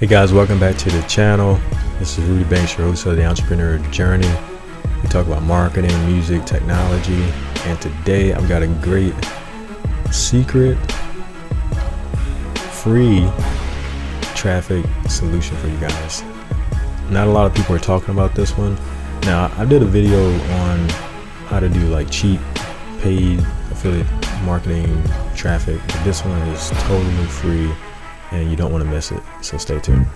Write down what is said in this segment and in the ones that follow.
Hey guys, welcome back to the channel. This is Rudy Banks, your host of the Entrepreneur Journey. We talk about marketing, music, technology, and today I've got a great secret, free traffic solution for you guys. Not a lot of people are talking about this one. Now, I did a video on how to do like cheap paid affiliate marketing traffic, but this one is totally free and you don't want to miss it, so stay tuned.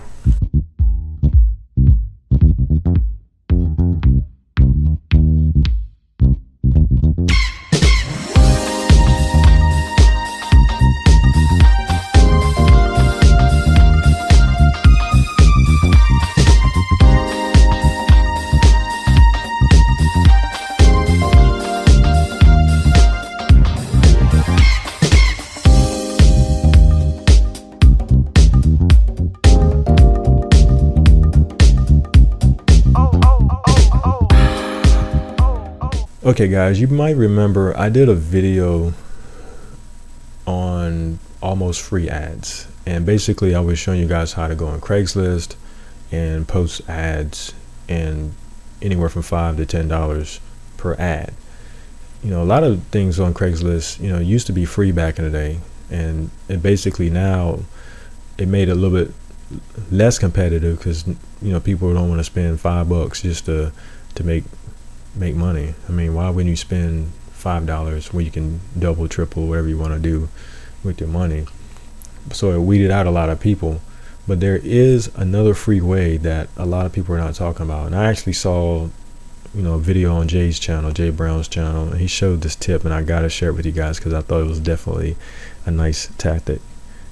Okay guys, you might remember I did a video on almost free ads, and basically I was showing you guys how to go on Craigslist and post ads and anywhere from $5 to $10 per ad. You know, a lot of things on Craigslist, you know, used to be free back in the day, and basically now it made it a little bit less competitive because, you know, people don't want to spend $5 just to make money. I mean, why wouldn't you spend $5 when you can double, triple, whatever you want to do with your money? So it weeded out a lot of people. But there is another free way that a lot of people are not talking about. And I actually saw, you know, a video on Jay's channel, Jay Brown's channel, and he showed this tip, and I gotta share it with you guys because I thought it was definitely a nice tactic.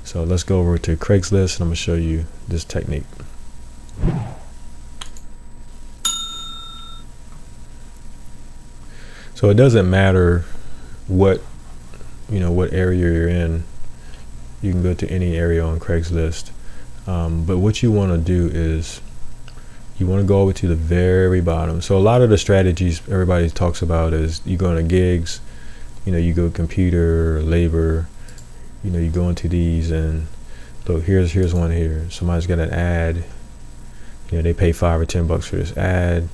So let's go over to Craigslist and I'm gonna show you this technique. So it doesn't matter what area you're in. You can go to any area on Craigslist. But what you want to do is you want to go over to the very bottom. So a lot of the strategies everybody talks about is you go into gigs, you know, you go computer, labor, you know, you go into these, and look, here's one here. Somebody's got an ad. You know, they pay $5 or $10 for this ad.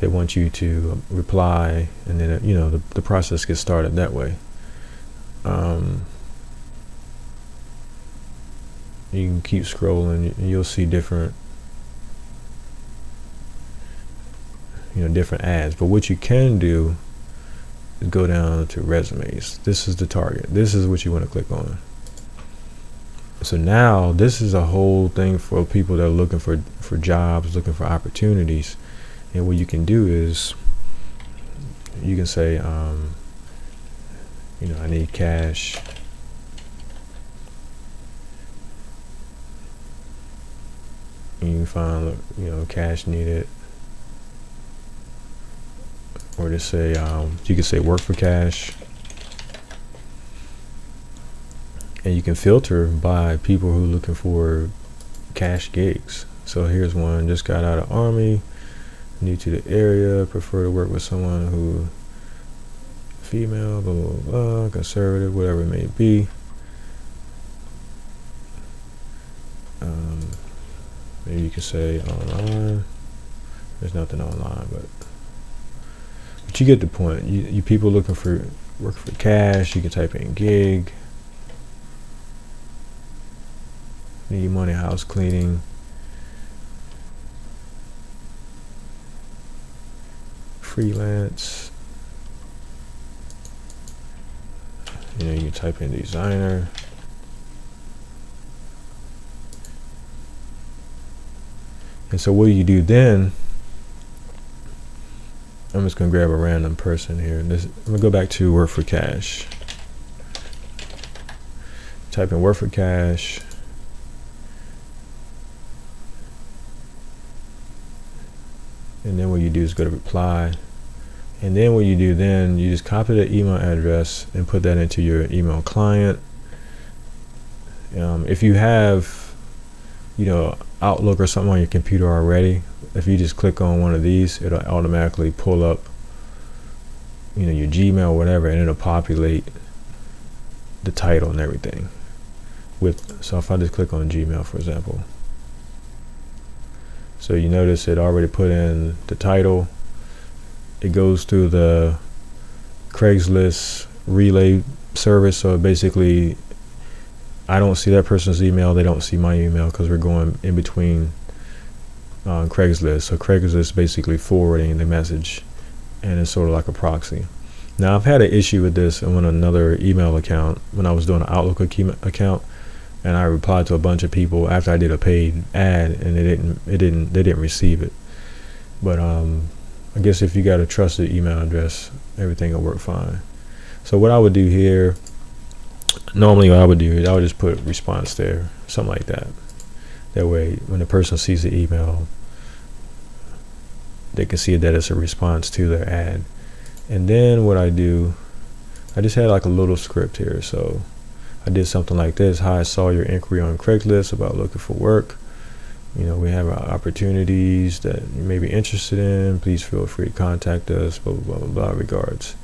They want you to reply, and then you know the process gets started that way. You can keep scrolling, and you'll see different ads. But what you can do is go down to resumes. This is the target. This is what you want to click on. So now this is a whole thing for people that are looking for jobs, looking for opportunities. And what you can do is you can say, you know, I need cash. And you can find, you know, cash needed. Or just say, you can say work for cash. And you can filter by people who are looking for cash gigs. So here's one, just got out of Army. New to the area, prefer to work with someone who female, blah, blah, blah, conservative, whatever it may be. Maybe you can say online. There's nothing online, but you get the point. You people looking for work for cash. You can type in gig. Need money, house cleaning. Freelance. You know, you can type in designer. And so what do you do then? I'm just gonna grab a random person here. I'm gonna go back to work for cash. Type in work for cash. And then what you do is go to reply. And then what you do then, you just copy the email address and put that into your email client. If you have, you know, Outlook or something on your computer already, if you just click on one of these, it'll automatically pull up, you know, your Gmail or whatever, and it'll populate the title and everything. So if I just click on Gmail, for example, So you notice it already put in the title. It goes through the Craigslist relay service. So basically, I don't see that person's email. They don't see my email because we're going in between Craigslist. So Craigslist is basically forwarding the message, and it's sort of like a proxy. Now, I've had an issue with this on another email account when I was doing an Outlook account, and I replied to a bunch of people after I did a paid ad, and they didn't receive it. But I guess if you got a trusted email address, everything will work fine. So what I would do here, normally what I would do is I would just put response there, something like that. That way, when the person sees the email, they can see that it's a response to their ad. And then what I do, I just had like a little script here. So I did something like this. Hi, I saw your inquiry on Craigslist about looking for work. We have opportunities that you may be interested in. Please feel free to contact us, blah, blah, blah, blah, regards.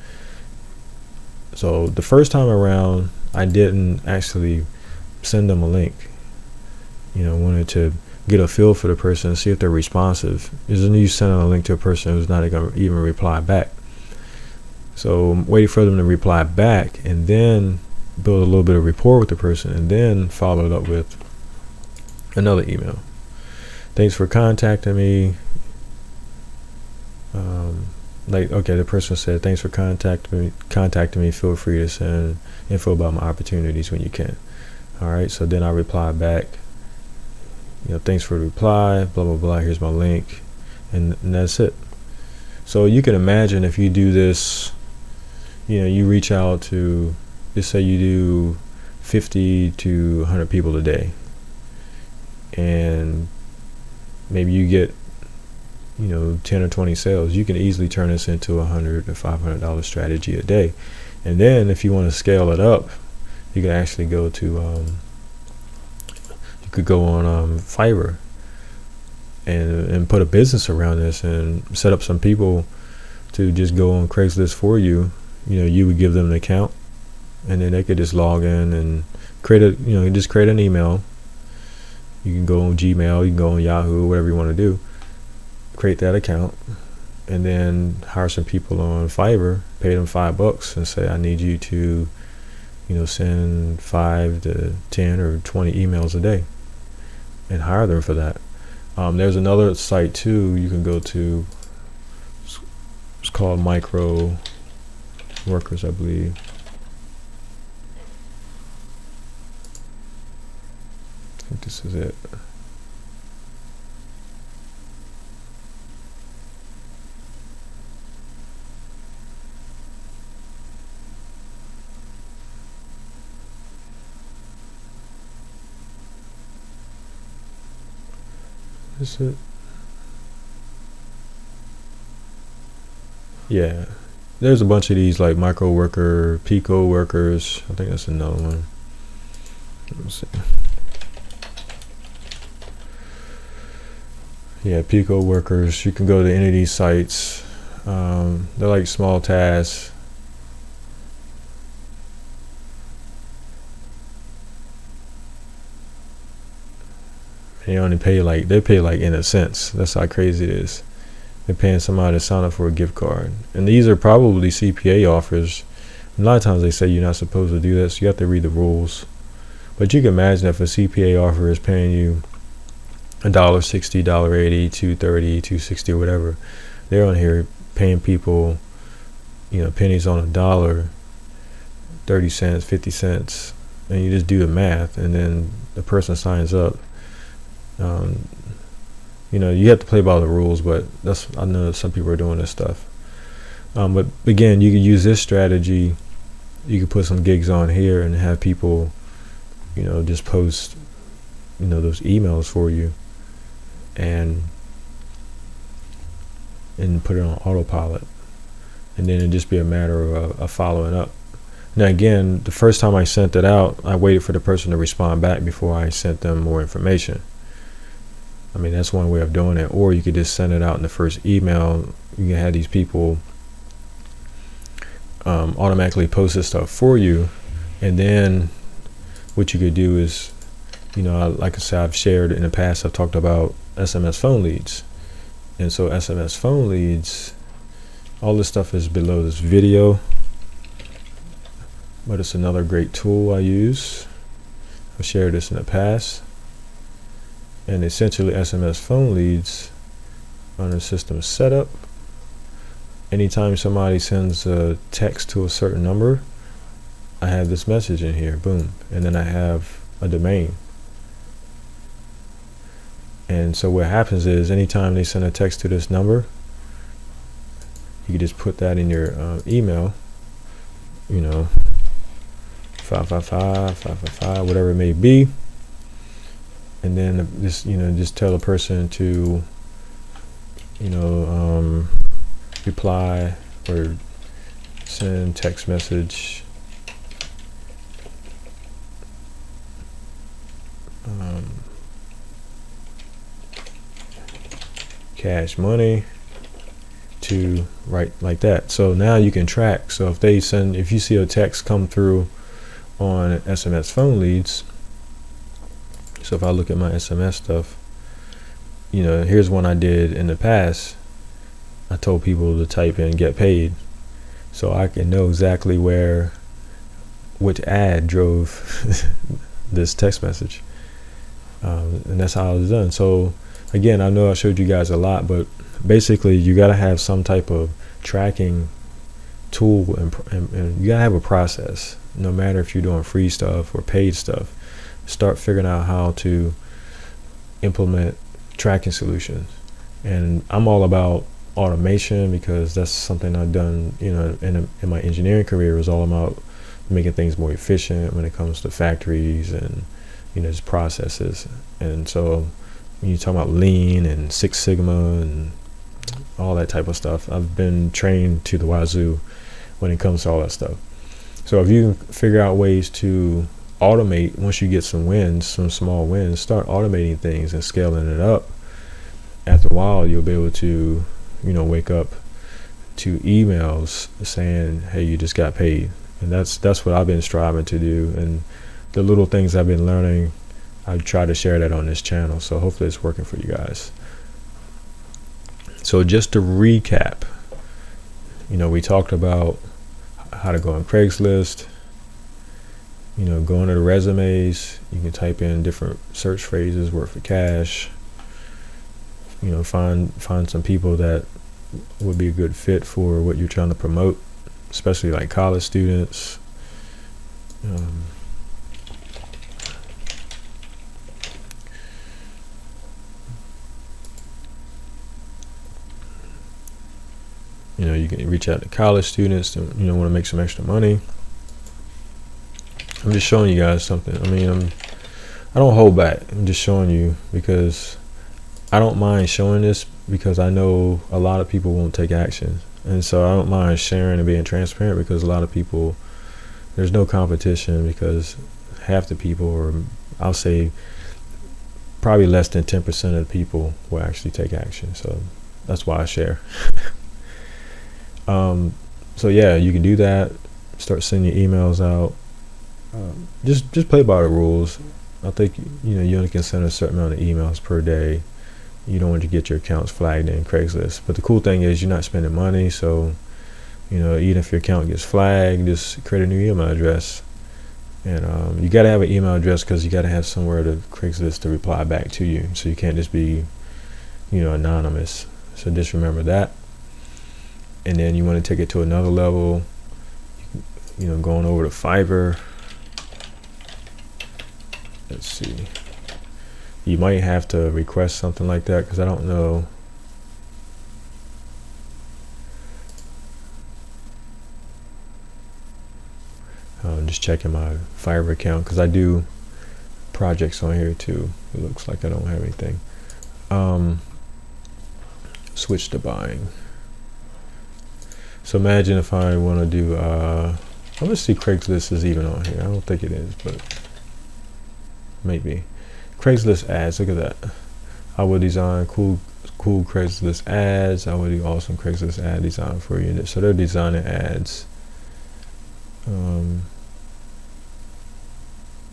So the first time around, I didn't actually send them a link. Wanted to get a feel for the person and see if they're responsive. Isn't you sending a link to a person who's not going to even reply back? So I'm waiting for them to reply back and then build a little bit of rapport with the person and then follow it up with another email. Thanks for contacting me. The person said, thanks for contacting me. Feel free to send info about my opportunities when you can. All right. So then I reply back, thanks for the reply, blah, blah, blah. Here's my link. And that's it. So you can imagine if you do this, you reach out to, let's say you do 50 to 100 people a day. And maybe you get 10 or 20 sales. You can easily turn this into $100 to $500 strategy a day. And then if you want to scale it up, you can actually go to you could go on Fiverr and put a business around this and set up some people to just go on Craigslist for you. You would give them an account, and then they could just log in and create an email. You can go on Gmail, you can go on Yahoo, whatever you want to do. Create that account, and then hire some people on Fiverr, pay them $5 and say, I need you to, send 5 to 10 or 20 emails a day, and hire them for that. There's another site too you can go to. It's called Micro Workers, I believe. I think this is it. Is it? Yeah. There's a bunch of these like Micro Worker, Pico Workers. I think that's another one. Let me see. Yeah, Pico Workers. You can go to any of these sites. They're like small tasks. They only pay they pay in a cents. That's how crazy it is. They're paying somebody to sign up for a gift card. And these are probably CPA offers. A lot of times they say you're not supposed to do this. You have to read the rules. But you can imagine if a CPA offer is paying you $1.60, $1.80, $2.30, $2.60, or whatever. They're on here paying people, pennies on a dollar, 30 cents, 50 cents. And you just do the math, and then the person signs up. You have to play by the rules, but I know some people are doing this stuff. But again, you could use this strategy. You could put some gigs on here and have people, just post, those emails for you, and put it on autopilot, and then it'd just be a matter of following up. Now again, the first time I sent it out, I waited for the person to respond back before I sent them more information. I mean, that's one way of doing it. Or you could just send it out in the first email. You can have these people automatically post this stuff for you, and then what you could do is Like I said, I've shared in the past, I've talked about SMS Phone Leads. And so SMS Phone Leads, all this stuff is below this video, but it's another great tool I use. I've shared this in the past. And essentially SMS Phone Leads, under system setup, anytime somebody sends a text to a certain number, I have this message in here, boom, and then I have a domain. And so what happens is anytime they send a text to this number, you can just put that in your email, 555, whatever it may be. And then just tell a person to, reply or send text message. Cash money to right like that. So now you can track. So if you see a text come through on SMS Phone Leads, so if I look at my SMS stuff, here's one I did in the past. I told people to type in get paid, so I can know exactly which ad drove this text message, and that's how it was done. So again, I know I showed you guys a lot, but basically you got to have some type of tracking tool, and you got to have a process, no matter if you're doing free stuff or paid stuff. Start figuring out how to implement tracking solutions. And I'm all about automation, because that's something I've done, in my engineering career. Is all about making things more efficient when it comes to factories and, just processes. And so when you talk about lean and Six Sigma and all that type of stuff, I've been trained to the wazoo when it comes to all that stuff. So if you can figure out ways to automate, once you get some small wins, start automating things and scaling it up. After a while, you'll be able to, wake up to emails saying, hey, you just got paid. And that's what I've been striving to do. And the little things I've been learning, I try to share that on this channel. So hopefully it's working for you guys. So just to recap, we talked about how to go on Craigslist. Going to the resumes, you can type in different search phrases, work for cash. Find some people that would be a good fit for what you're trying to promote, especially like college students. You can reach out to college students and want to make some extra money. I'm just showing you guys something. I don't hold back. I'm just showing you, because I don't mind showing this, because I know a lot of people won't take action. And so I don't mind sharing and being transparent, because a lot of people, there's no competition, because half the people, or I'll say probably less than 10% of the people, will actually take action. So that's why I share. So yeah, you can do that. Start sending your emails out. Just play by the rules. I think you only can send a certain amount of emails per day. You don't want to get your accounts flagged in Craigslist. But the cool thing is you're not spending money, so even if your account gets flagged, just create a new email address. And you got to have an email address, because you got to have somewhere to Craigslist to reply back to you. So you can't just be anonymous. So just remember that. And then you want to take it to another level. Going over to Fiverr. Let's see. You might have to request something like that, because I don't know. I'm just checking my Fiverr account, because I do projects on here too. It looks like I don't have anything. Switch to buying. So imagine if I want to do, let's see, Craigslist is even on here. I don't think it is, but maybe. Craigslist ads, look at that. I would design cool Craigslist ads. I would do awesome Craigslist ad design for you. So they're designing ads.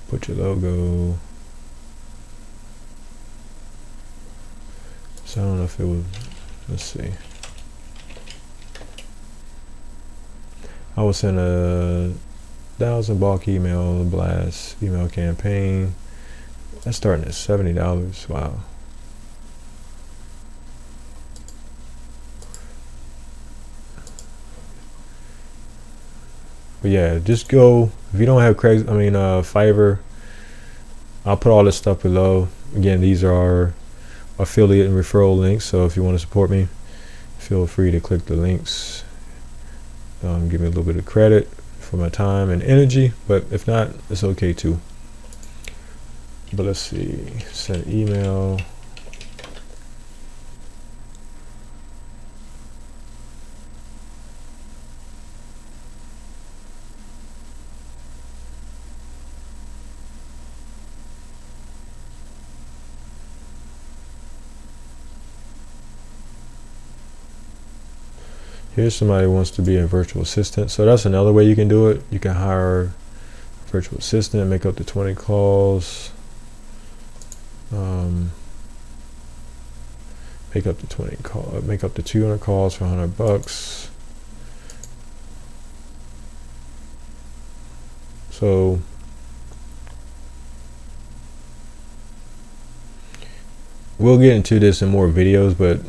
Put your logo. So I don't know if it would, let's see. I will send a 1,000 bulk email blast email campaign. That's starting at $70. Wow. But yeah, just go. If you don't have Fiverr, I'll put all this stuff below. Again, these are affiliate and referral links. So if you want to support me, feel free to click the links. Give me a little bit of credit for my time and energy, but if not, it's okay too. But let's see, send email. Here's somebody who wants to be a virtual assistant. So that's another way you can do it. You can hire a virtual assistant, make up to 20 calls. Make up to 200 calls for $100. So we'll get into this in more videos, but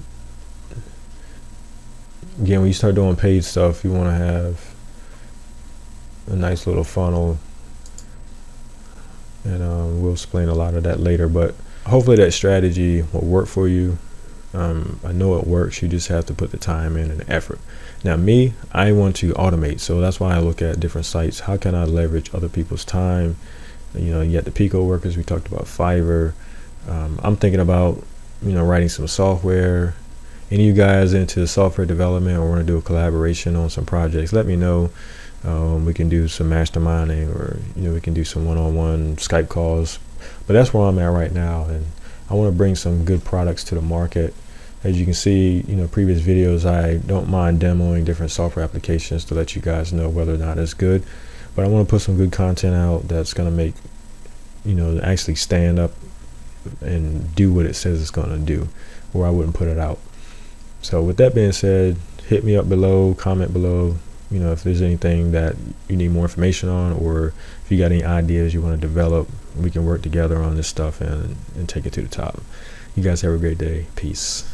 again, when you start doing paid stuff, you want to have a nice little funnel, and we'll explain a lot of that later, but hopefully that strategy will work for you. I know it works. You just have to put the time in and the effort. Now me, I want to automate, so that's why I look at different sites. How can I leverage other people's time? You get the Pico workers, we talked about Fiverr. I'm thinking about writing some software. Any of you guys into software development or want to do a collaboration on some projects, let me know. We can do some masterminding, or we can do some one-on-one Skype calls. But that's where I'm at right now, and I want to bring some good products to the market. As you can see, previous videos, I don't mind demoing different software applications to let you guys know whether or not it's good. But I want to put some good content out that's going to make, actually stand up and do what it says it's going to do, or I wouldn't put it out. So with that being said, hit me up below, comment below, if there's anything that you need more information on, or if you got any ideas you want to develop, we can work together on this stuff and take it to the top. You guys have a great day. Peace.